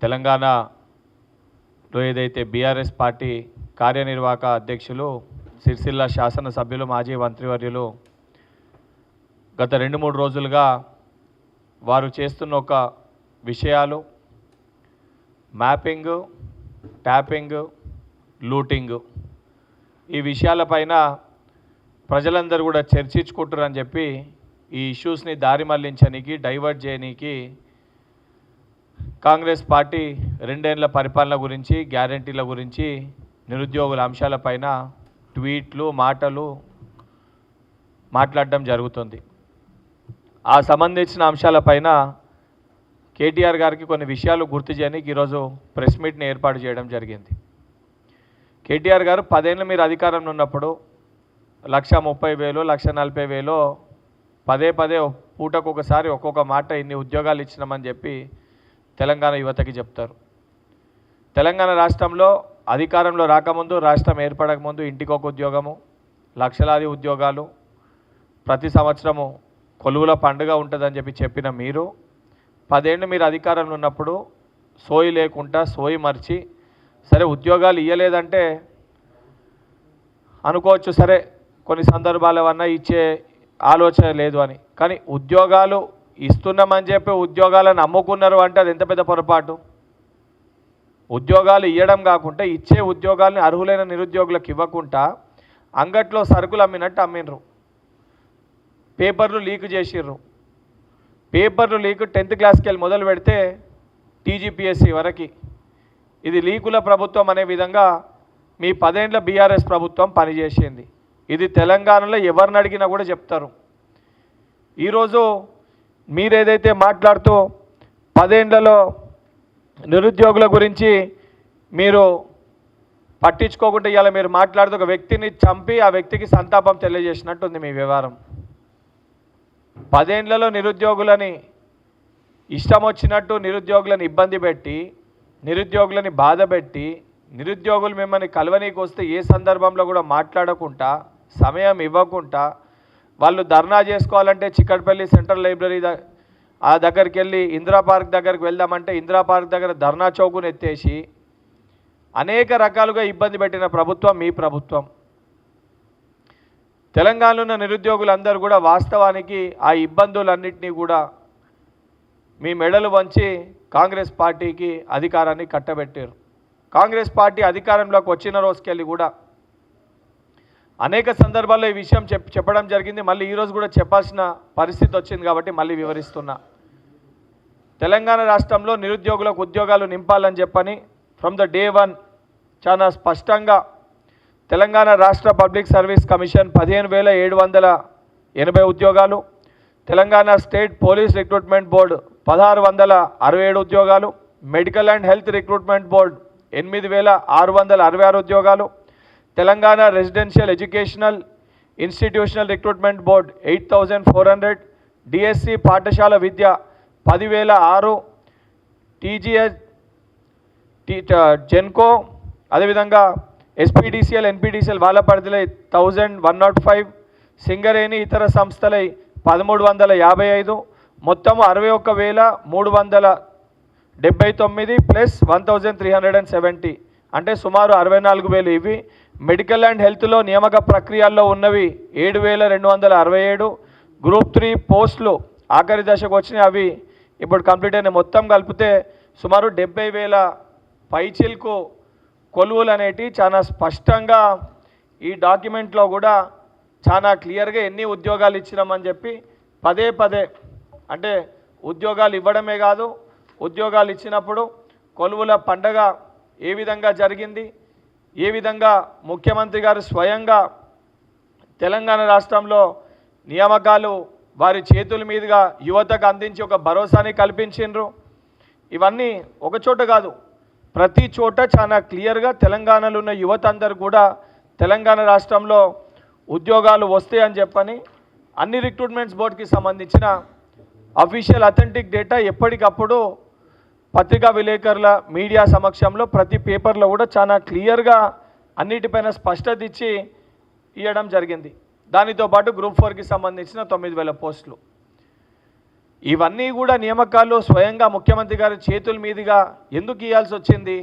తెలంగాణలో ఏదైతే BRS party కార్యనిర్వాహక అధ్యక్షులు సిరిసిల్ల శాసనసభ్యులు మాజీ మంత్రివర్యులు గత 2-3 రోజులుగా వారు చేస్తున్న ఒక విషయాలు మ్యాపింగ్, ట్యాపింగ్, లూటింగ్ ఈ విషయాలపైన ప్రజలందరూ కూడా చర్చించుకుంటారని చెప్పి ఈ ఇష్యూస్ని దారి మళ్లించడానికి డైవర్ట్ చేయడానికి కాంగ్రెస్ పార్టీ 2 ఏళ్ల పరిపాలన గురించి, గ్యారంటీల గురించి, నిరుద్యోగుల అంశాలపైన ట్వీట్లు, మాటలు మాట్లాడడం జరుగుతుంది. ఆ సంబంధించిన అంశాలపైన కేటీఆర్ గారికి కొన్ని విషయాలు గుర్తు చేయడానికి ఈరోజు ప్రెస్ మీట్ని ఏర్పాటు చేయడం జరిగింది. కేటీఆర్ గారు 10 ఏళ్ళు మీరు అధికారంలో ఉన్నప్పుడు 1,30,000, 1,40,000 పదే పూటకు ఒకసారి ఒక్కొక్క మాట ఇన్ని ఉద్యోగాలు ఇచ్చినామని చెప్పి తెలంగాణ యువతకి చెప్తారు. తెలంగాణ రాష్ట్రంలో అధికారంలో రాకముందు, రాష్ట్రం ఏర్పడకముందు ఇంటికి ఒక ఉద్యోగము, లక్షలాది ఉద్యోగాలు, ప్రతి సంవత్సరము కొలువుల పండుగ ఉంటుందని చెప్పిన మీరు 10 ఏళ్ళు మీరు అధికారంలో ఉన్నప్పుడు సోయి లేకుండా సోయి మర్చి సరే ఉద్యోగాలు ఇవ్వలేదంటే అనుకోవచ్చు, సరే కొన్ని సందర్భాల వల్ల ఇచ్చే ఆలోచన లేదు అని. కానీ ఉద్యోగాలు ఇస్తున్నామని చెప్పి ఉద్యోగాలను అమ్ముకున్నారు అంటే అది ఎంత పెద్ద పొరపాటు. ఉద్యోగాలు ఇవ్వడం కాకుండా ఇచ్చే ఉద్యోగాలని అర్హులైన నిరుద్యోగులకు ఇవ్వకుండా అంగట్లో సరుకులు అమ్మినట్టు అమ్మినరు. పేపర్లు లీక్ చేసిర్రు. పేపర్లు లీక్ 10th క్లాస్కి వెళ్ళి మొదలు పెడితే టీజీపీఎస్సీ వరకు ఇది లీకుల ప్రభుత్వం అనే విధంగా మీ 10 ఏళ్ల బీఆర్ఎస్ ప్రభుత్వం పనిచేసింది. ఇది తెలంగాణలో ఎవరిని అడిగినా కూడా చెప్తారు. ఈరోజు మీరేదైతే మాట్లాడుతూ 10 ఏళ్లలో నిరుద్యోగుల గురించి మీరు పట్టించుకోకుండా ఇవాళ మీరు మాట్లాడుతూ ఒక వ్యక్తిని చంపి ఆ వ్యక్తికి సంతాపం తెలియజేసినట్టుంది మీ వ్యవహారం. 10 ఏళ్లలో నిరుద్యోగులని ఇష్టం వచ్చినట్టు నిరుద్యోగులను ఇబ్బంది పెట్టి, నిరుద్యోగులని బాధ పెట్టి, నిరుద్యోగులు మిమ్మల్ని కలవనీకి వస్తే ఏ సందర్భంలో కూడా మాట్లాడకుండా, సమయం ఇవ్వకుండా, వాళ్ళు ధర్నా చేసుకోవాలంటే చిక్కడపల్లి సెంట్రల్ లైబ్రరీ ఆ దగ్గరికి వెళ్ళి ఇందిరా పార్క్ దగ్గరికి వెళ్దామంటే ఇందిరా పార్క్ దగ్గర ధర్నా చౌకును ఎత్తేసి అనేక రకాలుగా ఇబ్బంది పెట్టిన ప్రభుత్వం మీ ప్రభుత్వం. తెలంగాణలో ఉన్న నిరుద్యోగులందరూ కూడా వాస్తవానికి ఆ ఇబ్బందులన్నింటినీ కూడా మీ మెడలు వంచి కాంగ్రెస్ పార్టీకి అధికారాన్ని కట్టబెట్టారు. కాంగ్రెస్ పార్టీ అధికారంలోకి వచ్చిన రోజుకెళ్ళి కూడా అనేక సందర్భాల్లో ఈ విషయం చెప్పడం జరిగింది. మళ్ళీ ఈరోజు కూడా చెప్పాల్సిన పరిస్థితి వచ్చింది కాబట్టి మళ్ళీ వివరిస్తున్నా. తెలంగాణ రాష్ట్రంలో నిరుద్యోగులకు ఉద్యోగాలు నింపాలని చెప్పని ఫ్రమ్ ద డే 1 చాలా స్పష్టంగా తెలంగాణ రాష్ట్ర పబ్లిక్ సర్వీస్ కమిషన్ 15,780 ఉద్యోగాలు, Telangana state police recruitment board 1,667 ఉద్యోగాలు, medical and health recruitment board 8,666 ఉద్యోగాలు, Telangana residential educational institutional recruitment board 8,400, DSC పాఠశాల విద్య 10,006, టీజీఎస్ జెన్కో అదేవిధంగా ఎస్పీడీసీఎల్ ఎన్పీడీసీఎల్ వాళ్ళ పరిధిలో 1,105, సింగరేణి ఇతర సంస్థలై 1,355, మొత్తం 61,379 ప్లస్ 1,370 అంటే సుమారు 64,000 ఇవి. మెడికల్ అండ్ హెల్త్లో నియామక ప్రక్రియల్లో ఉన్నవి 7,267, గ్రూప్ 3 పోస్టులు ఆఖరి దశకు వచ్చినాయి, అవి ఇప్పుడు కంప్లీట్ అయిన మొత్తం కలిపితే సుమారు 70,000 పైచిల్కు కొలువులు అనేటివి చాలా స్పష్టంగా ఈ డాక్యుమెంట్లో కూడా చాలా క్లియర్గా ఎన్ని ఉద్యోగాలు ఇచ్చినామని చెప్పి పదే అంటే ఉద్యోగాలు ఇవ్వడమే కాదు, ఉద్యోగాలు ఇచ్చినప్పుడు కొలువుల పండగ ఏ విధంగా జరిగింది, ఏ విధంగా ముఖ్యమంత్రి గారు స్వయంగా తెలంగాణ రాష్ట్రంలో నియామకాలు వారి చేతుల మీదుగా యువతకు అందించి ఒక భరోసాని కల్పించిండ్రు. ఇవన్నీ ఒక చోట కాదు, ప్రతి చోట చాలా క్లియర్గా తెలంగాణలో ఉన్న యువత అందరూ కూడా తెలంగాణ రాష్ట్రంలో ఉద్యోగాలు వస్తాయని చెప్పని అన్ని రిక్రూట్మెంట్స్ బోర్డుకి సంబంధించిన అఫీషియల్ అథెంటిక్ డేటా ఎప్పటికప్పుడు పత్రికా విలేకరుల మీడియా సమక్షంలో ప్రతి పేపర్లో కూడా చాలా క్లియర్గా అన్నిటిపైన స్పష్టత ఇచ్చి ఇవ్వడం జరిగింది. దానితో పాటు గ్రూప్ 4కి సంబంధించిన 9,000 పోస్టులు. ఇవన్నీ కూడా నియామకాలు స్వయంగా ముఖ్యమంత్రి గారి చేతుల మీదుగా ఎందుకు ఇవ్వాల్సి వచ్చింది?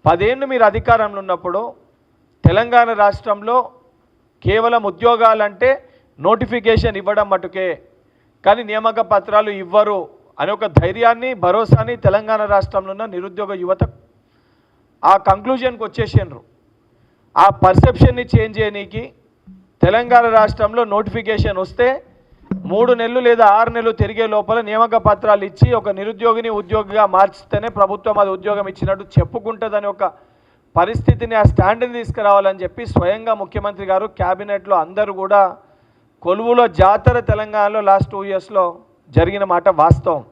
10 ఏళ్ళు మీరు అధికారంలో ఉన్నప్పుడు తెలంగాణ రాష్ట్రంలో కేవలం ఉద్యోగాలంటే నోటిఫికేషన్ ఇవ్వడం మటుకే, కానీ నియామక పత్రాలు ఇవ్వరు అనే ఒక ధైర్యాన్ని, భరోసాని తెలంగాణ రాష్ట్రంలో ఉన్న నిరుద్యోగ యువత ఆ కంక్లూజన్కి వచ్చేసిండ్రు. ఆ పర్సెప్షన్ని చేంజ్ చేయనీకి తెలంగాణ రాష్ట్రంలో నోటిఫికేషన్ వస్తే 3 నెలలు లేదా 6 నెలలు తిరిగే లోపల నియామక పత్రాలు ఇచ్చి ఒక నిరుద్యోగిని ఉద్యోగిగా మార్చితేనే ప్రభుత్వం అది ఉద్యోగం ఇచ్చినట్టు చెప్పుకుంటుందని ఒక పరిస్థితిని, ఆ స్టాండ్ని తీసుకురావాలని చెప్పి స్వయంగా ముఖ్యమంత్రి గారు క్యాబినెట్లో అందరూ కూడా కొలువులో జాతర తెలంగాణలో లాస్ట్ 2 ఇయర్స్లో జరిగిన మాట వాస్తవం.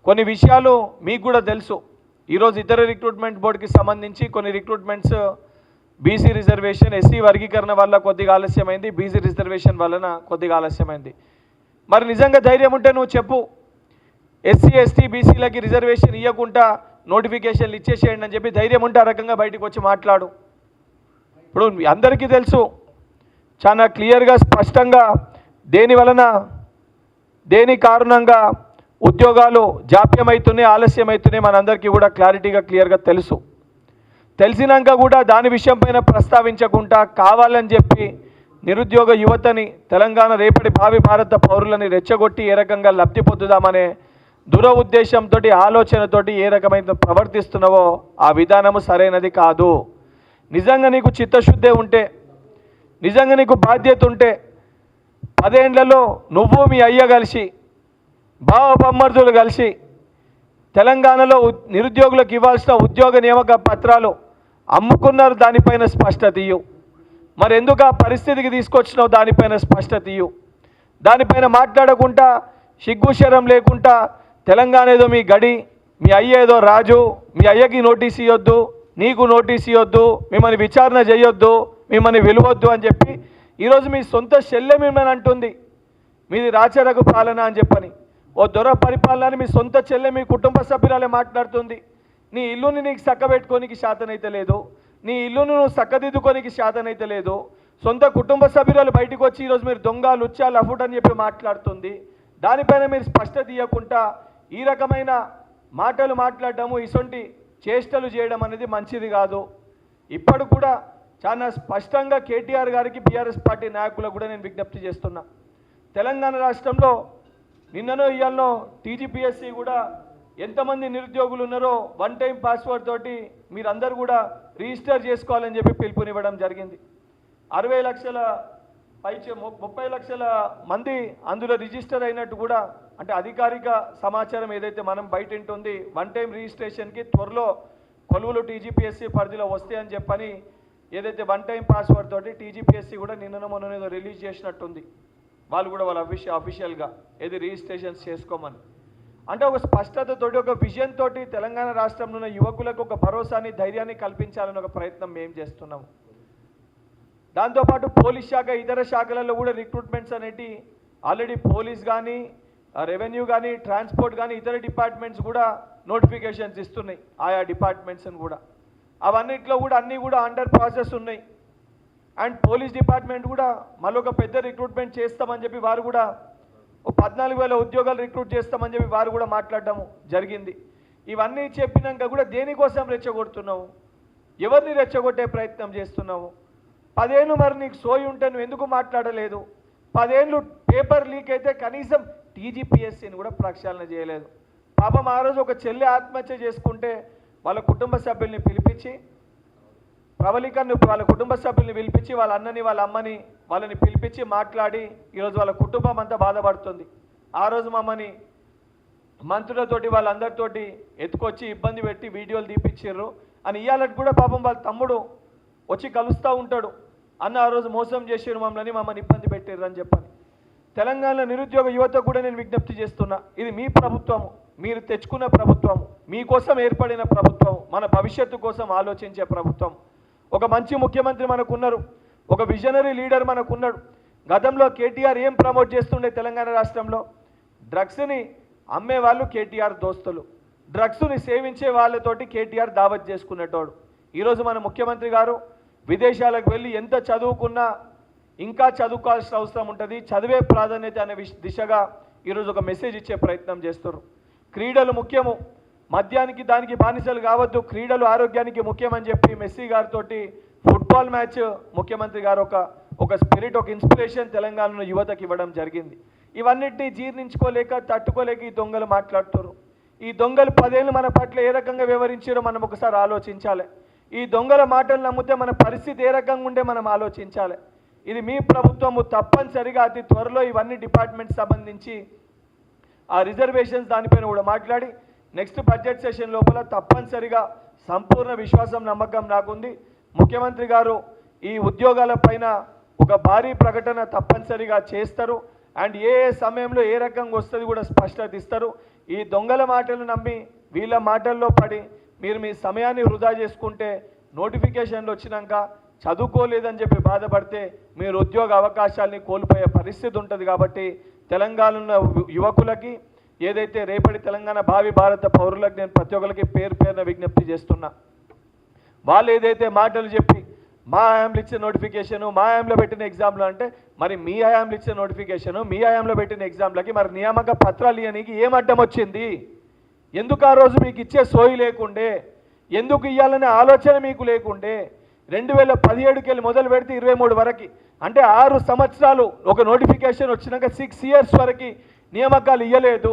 కొన్ని విషయాలు మీకు కూడా తెలుసు. ఈరోజు ఇతర రిక్రూట్మెంట్ బోర్డుకి సంబంధించి కొన్ని రిక్రూట్మెంట్స్ బీసీ రిజర్వేషన్, ఎస్సీ వర్గీకరణ వల్ల కొద్దిగా ఆలస్యమైంది, బీసీ రిజర్వేషన్ వలన కొద్దిగా ఆలస్యమైంది. మరి నిజంగా ధైర్యం ఉంటే నువ్వు చెప్పు, ఎస్సీ ఎస్టీ బీసీలకి రిజర్వేషన్ ఇవ్వకుండా నోటిఫికేషన్లు ఇచ్చేసేయండి అని చెప్పి ధైర్యం ఉంటే ఆ రకంగా బయటకు వచ్చి మాట్లాడు. ఇప్పుడు అందరికీ తెలుసు చాలా క్లియర్గా స్పష్టంగా దేని కారణంగా ఉద్యోగాలు జాప్యమవుతున్నాయి, ఆలస్యమవుతున్నాయి మనందరికీ కూడా క్లారిటీగా క్లియర్గా తెలుసు. తెలిసినాక కూడా దాని విషయం పైన ప్రస్తావించకుండా కావాలని చెప్పి నిరుద్యోగ యువతని, తెలంగాణ రేపటి భావి భారత పౌరులని రెచ్చగొట్టి ఏ రకంగా లబ్ధి పొందుదామనే ఉద్దేశంతో, ఆలోచనతోటి ఏ రకమైన ప్రవర్తిస్తున్నావో ఆ విధానము సరైనది కాదు. నిజంగా నీకు చిత్తశుద్ధి ఉంటే, నిజంగా నీకు బాధ్యత ఉంటే 10 ఏళ్లలో నువ్వు మీ అయ్య కలిసి, బావ బొమ్మర్దులు కలిసి తెలంగాణలో నిరుద్యోగులకు ఇవ్వాల్సిన ఉద్యోగ నియామక పత్రాలు అమ్ముకున్నారు, దానిపైన స్పష్టత ఇయ్యు. మరి ఎందుకు ఆ పరిస్థితికి తీసుకొచ్చినావు, దానిపైన స్పష్టత ఇయ్యు. దానిపైన మాట్లాడకుండా, సిగ్గుశరం లేకుండా తెలంగాణ ఏదో మీ గడి, మీ అయ్య ఏదో రాజు, మీ అయ్యకి నోటీస్ ఇవ్వద్దు, నీకు నోటీస్ ఇవ్వద్దు, మిమ్మల్ని విచారణ చేయొద్దు, మిమ్మల్ని విలువద్దు అని చెప్పి ఈరోజు మీ సొంత చెల్లె మిమ్మల్ని అంటుంది మీది రాచరగు పాలన అని చెప్పని. ఓ దొర పరిపాలన మీ సొంత చెల్లె, మీ కుటుంబ సభ్యురాలే మాట్లాడుతుంది. నీ ఇల్లుని నీకు చక్కబెట్టుకోనికి శాతనైతే లేదు, నీ ఇల్లును నువ్వు చక్కదిద్దుకోనికి శాతనైతే లేదు. సొంత కుటుంబ సభ్యురాలు బయటకు వచ్చి ఈరోజు మీరు దొంగ, లుచ్చా, లఫుట్ అని చెప్పి మాట్లాడుతుంది. దానిపైన మీరు స్పష్టత ఇవ్వకుండా ఈ రకమైన మాటలు మాట్లాడటము, ఇసొంటి చేష్టలు చేయడం అనేది మంచిది కాదు. ఇప్పుడు కూడా చాలా స్పష్టంగా కేటీఆర్ గారికి, బీఆర్ఎస్ పార్టీ నాయకులకు కూడా నేను విజ్ఞప్తి చేస్తున్నా. తెలంగాణ రాష్ట్రంలో నిన్ననో ఇవాళనో టీజీపీఎస్సీ కూడా ఎంతమంది నిరుద్యోగులు ఉన్నారో 1 టైం పాస్వర్డ్ తోటి మీరందరూ కూడా రిజిస్టర్ చేసుకోవాలని చెప్పి పిలుపునివ్వడం జరిగింది. 60 లక్షల 30 లక్షల మంది అందులో రిజిస్టర్ అయినట్టు కూడా, అంటే అధికారిక సమాచారం ఏదైతే మనం బయట ఉంటుంది 1 టైం రిజిస్ట్రేషన్కి త్వరలో కొలువులు టీజీపీఎస్సీ పరిధిలో వస్తాయని చెప్పని ఏదైతే 1 టైం పాస్వర్డ్ తోటి టీజీపీఎస్సీ కూడా నిన్న మొన్న రిలీజ్ చేసినట్టుంది. వాళ్ళు కూడా వాళ్ళ అఫీషియల్గా ఏది రిజిస్ట్రేషన్స్ చేసుకోమని. అంటే ఒక స్పష్టతతోటి, ఒక విజన్ తోటి తెలంగాణ రాష్ట్రంలో ఉన్న యువకులకు ఒక భరోసాని, ధైర్యాన్ని కల్పించాలని ఒక ప్రయత్నం మేము చేస్తున్నాము. దాంతోపాటు పోలీస్ శాఖ, ఇతర శాఖలలో కూడా రిక్రూట్మెంట్స్ అనేటి ఆల్రెడీ పోలీస్ కానీ, రెవెన్యూ కానీ, ట్రాన్స్పోర్ట్ కానీ, ఇతర డిపార్ట్మెంట్స్ కూడా నోటిఫికేషన్స్ ఇస్తున్నాయి ఆయా డిపార్ట్మెంట్స్ని కూడా. అవన్నిట్లో కూడా అన్నీ కూడా అండర్ ప్రాసెస్ ఉన్నాయి. అండ్ పోలీస్ డిపార్ట్మెంట్ కూడా మళ్ళొక పెద్ద రిక్రూట్మెంట్ చేస్తామని చెప్పి వారు కూడా 14,000 ఉద్యోగాలు రిక్రూట్ చేస్తామని చెప్పి వారు కూడా మాట్లాడడము జరిగింది. ఇవన్నీ చెప్పినాక కూడా దేనికోసం రెచ్చగొడుతున్నావు, ఎవరిని రెచ్చగొట్టే ప్రయత్నం చేస్తున్నావు? 10 ఏళ్ళు మరి నీకు సోయి ఉంటే నువ్వు ఎందుకు మాట్లాడలేదు? 10 ఏళ్ళు పేపర్ లీక్ అయితే కనీసం టీజీపీఎస్సీని కూడా ప్రక్షాళన చేయలేదు. పాపం ఆ రోజు ఒక చెల్లి ఆత్మహత్య చేసుకుంటే వాళ్ళ కుటుంబ సభ్యుల్ని పిలిపించి, ప్రవళికను వాళ్ళ కుటుంబ సభ్యుల్ని పిలిపించి, వాళ్ళ అన్నని, వాళ్ళ అమ్మని, వాళ్ళని పిలిపించి మాట్లాడి ఈరోజు వాళ్ళ కుటుంబం అంతా బాధపడుతుంది. ఆ రోజు మమ్మల్ని మంత్రులతోటి వాళ్ళందరితోటి ఎత్తుకొచ్చి ఇబ్బంది పెట్టి వీడియోలు తీపిచ్చిర్రు అని ఇయ్యాలకి కూడా పాపం వాళ్ళ తమ్ముడు వచ్చి కలుస్తూ ఉంటాడు. అన్న ఆ రోజు మోసం చేసిర్రు మమ్మల్ని ఇబ్బంది పెట్టిర్రు అని చెప్పని. తెలంగాణ నిరుద్యోగ యువత కూడా నేను విజ్ఞప్తి చేస్తున్నా, ఇది మీ ప్రభుత్వము, మీరు తెచ్చుకున్న ప్రభుత్వం, మీకోసం ఏర్పడిన ప్రభుత్వం, మన భవిష్యత్తు కోసం ఆలోచించే ప్రభుత్వం. ఒక మంచి ముఖ్యమంత్రి మనకున్నారు, ఒక విజనరీ లీడర్ మనకున్నాడు. గతంలో కేటీఆర్ ఏం ప్రమోట్ చేస్తుండే తెలంగాణ రాష్ట్రంలో? డ్రగ్స్ని అమ్మే వాళ్ళు కేటీఆర్ దోస్తులు, డ్రగ్స్ని సేవించే వాళ్ళతోటి కేటీఆర్ దావత్ చేసుకునేటోడు. ఈరోజు మన ముఖ్యమంత్రి గారు విదేశాలకు వెళ్ళి ఎంత చదువుకున్నా ఇంకా చదువుకోవాల్సిన అవసరం ఉంటుంది, చదివే ప్రాధాన్యత అనే దిశగా ఈరోజు ఒక మెసేజ్ ఇచ్చే ప్రయత్నం చేస్తారు. క్రీడలు ముఖ్యము, మద్యానికి దానికి బానిసలు కావద్దు, క్రీడలు ఆరోగ్యానికి ముఖ్యమని చెప్పి మెస్సీ గారితో ఫుట్బాల్ మ్యాచ్ ముఖ్యమంత్రి గారు ఒక స్పిరిట్, ఒక ఇన్స్పిరేషన్ తెలంగాణలో యువతకి ఇవ్వడం జరిగింది. ఇవన్నిటినీ జీర్ణించుకోలేక తట్టుకోలేక ఈ దొంగలు మాట్లాడుతారు. ఈ దొంగలు 10 ఏళ్ళు మన పట్ల ఏ రకంగా వ్యవహరించారో మనం ఒకసారి ఆలోచించాలి. ఈ దొంగల మాటలు నమ్మితే మన పరిస్థితి ఏ రకంగా ఉండే మనం ఆలోచించాలి. ఇది మీ ప్రభుత్వము తప్పనిసరిగా అతి త్వరలో ఇవన్నీ డిపార్ట్మెంట్స్ సంబంధించి ఆ రిజర్వేషన్స్ దానిపైన కూడా మాట్లాడి నెక్స్ట్ బడ్జెట్ సెషన్ లోపల తప్పనిసరిగా సంపూర్ణ విశ్వాసం నమ్మకం నాకుంది. ముఖ్యమంత్రి గారు ఈ ఉద్యోగాల పైన ఒక భారీ ప్రకటన తప్పనిసరిగా చేస్తారు. అండ్ ఏ సమయంలో ఏ రకంగా వస్తుంది కూడా స్పష్టత ఇస్తారు. ఈ దొంగల మాటలు నమ్మి వీళ్ళ మాటల్లో పడి మీరు మీ సమయాన్ని వృధా చేసుకుంటే నోటిఫికేషన్లు వచ్చినాక చదువుకోలేదని చెప్పి బాధపడితే మీరు ఉద్యోగ అవకాశాలని కోల్పోయే పరిస్థితి ఉంటుంది. కాబట్టి తెలంగాణలో యువకులకి ఏదైతే రేపటి తెలంగాణ భావి భారత పౌరులకు నేను ప్రతి ఒక్కరికి పేరు పేరున విజ్ఞప్తి చేస్తున్నా. వాళ్ళు ఏదైతే మాటలు చెప్పి మా హయాంలో ఇచ్చే నోటిఫికేషను, మా హయాంలో పెట్టిన ఎగ్జామ్లు అంటే మరి మీ హయాంలో ఇచ్చే నోటిఫికేషను, మీ హయాంలో పెట్టిన ఎగ్జామ్లకి మరి నియామక పత్రాలు ఇవ్వడానికి ఏం అడ్డం వచ్చింది? ఎందుకు ఆ రోజు మీకు ఇచ్చే సోయి లేకుండే? ఎందుకు ఇవ్వాలనే ఆలోచన మీకు లేకుండే? 2017కి వెళ్ళి మొదలు పెడితే 23 వరకు అంటే 6 సంవత్సరాలు ఒక నోటిఫికేషన్ వచ్చినాక 6 ఇయర్స్ వరకు నియామకాలు ఇవ్వలేదు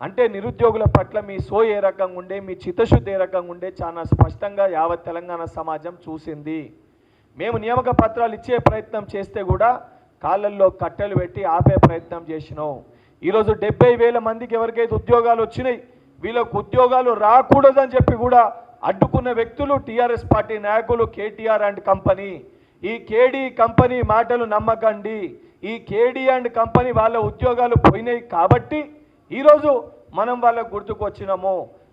అంటే నిరుద్యోగుల పట్ల మీ సోయి ఏ రకంగా ఉండే, మీ చిత్తశుద్ధి ఏ రకంగా ఉండే చాలా స్పష్టంగా యావత్ తెలంగాణ సమాజం చూసింది. మేము నియామక పత్రాలు ఇచ్చే ప్రయత్నం చేస్తే కూడా కాళ్ళల్లో కట్టెలు పెట్టి ఆపే ప్రయత్నం చేసినాం. ఈరోజు 70,000 మందికి ఎవరికైతే ఉద్యోగాలు వచ్చినాయి వీళ్ళకు ఉద్యోగాలు రాకూడదని చెప్పి కూడా అడ్డుకున్న వ్యక్తులు టీఆర్ఎస్ పార్టీ నాయకులు కేటీఆర్ అండ్ కంపెనీ. ఈ కేడీ కంపెనీ మాటలు నమ్మకండి. ఈ కేడీ అండ్ కంపెనీ వాళ్ళ ఉద్యోగాలు పోయినాయి కాబట్టి ఈరోజు మనం వాళ్ళకు గుర్తుకొచ్చినాము.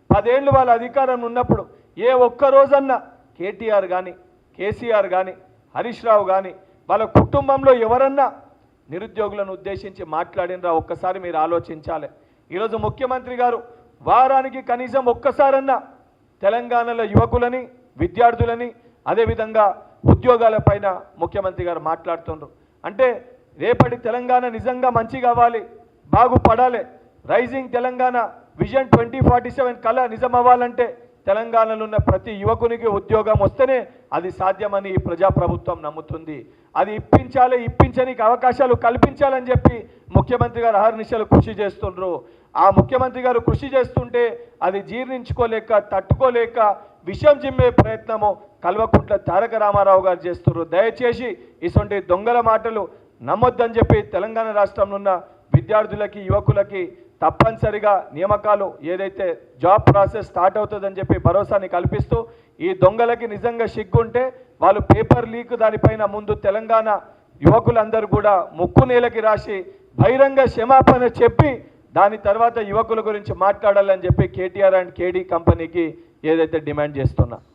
10 ఏళ్ళు వాళ్ళ అధికారం ఉన్నప్పుడు ఏ ఒక్క రోజన్నా కేటీఆర్ కానీ కేసీఆర్ కానీ హరీష్ రావు కానీ వాళ్ళ కుటుంబంలో ఎవరన్నా నిరుద్యోగులను ఉద్దేశించి మాట్లాడినరా ఒక్కసారి మీరు ఆలోచించాలి. ఈరోజు ముఖ్యమంత్రి గారు వారానికి కనీసం ఒక్కసారన్నా తెలంగాణలో యువకులని, విద్యార్థులని, అదేవిధంగా ఉద్యోగాలపైన ముఖ్యమంత్రి గారు మాట్లాడుతున్నారు. అంటే రేపటి తెలంగాణ నిజంగా మంచి కావాలి, బాగుపడాలి, రైజింగ్ తెలంగాణ విజన్ 2047 కళ నిజం అవ్వాలంటే తెలంగాణలో ఉన్న ప్రతి యువకునికి ఉద్యోగం వస్తేనే అది సాధ్యమని ఈ ప్రజాప్రభుత్వం నమ్ముతుంది. అది ఇప్పించడానికి అవకాశాలు కల్పించాలని చెప్పి ముఖ్యమంత్రి గారు అహర్నిశలు కృషి చేస్తుండ్రు. ఆ ముఖ్యమంత్రి గారు కృషి చేస్తుంటే అది జీర్ణించుకోలేక తట్టుకోలేక విషం జిమ్మే ప్రయత్నము కల్వకుంట్ల తారక రామారావు గారు చేస్తున్నారు. దయచేసి ఇటువంటి దొంగల మాటలు నమ్మొద్దని చెప్పి తెలంగాణ రాష్ట్రంలో ఉన్న విద్యార్థులకి, యువకులకి తప్పనిసరిగా నియామకాలు ఏదైతే జాబ్ ప్రాసెస్ స్టార్ట్ అవుతుందని చెప్పి భరోసాని కల్పిస్తూ ఈ దొంగలకి నిజంగా సిగ్గుంటే వాళ్ళు పేపర్ లీక్ దానిపైన ముందు తెలంగాణ యువకులందరూ కూడా ముక్కు నేలకి రాసి బహిరంగ క్షమాపణ చెప్పి దాని తర్వాత యువకుల గురించి మాట్లాడాలని చెప్పి కేటీఆర్ అండ్ కేడీ కంపెనీకి ఏదైతే డిమాండ్ చేస్తున్నా.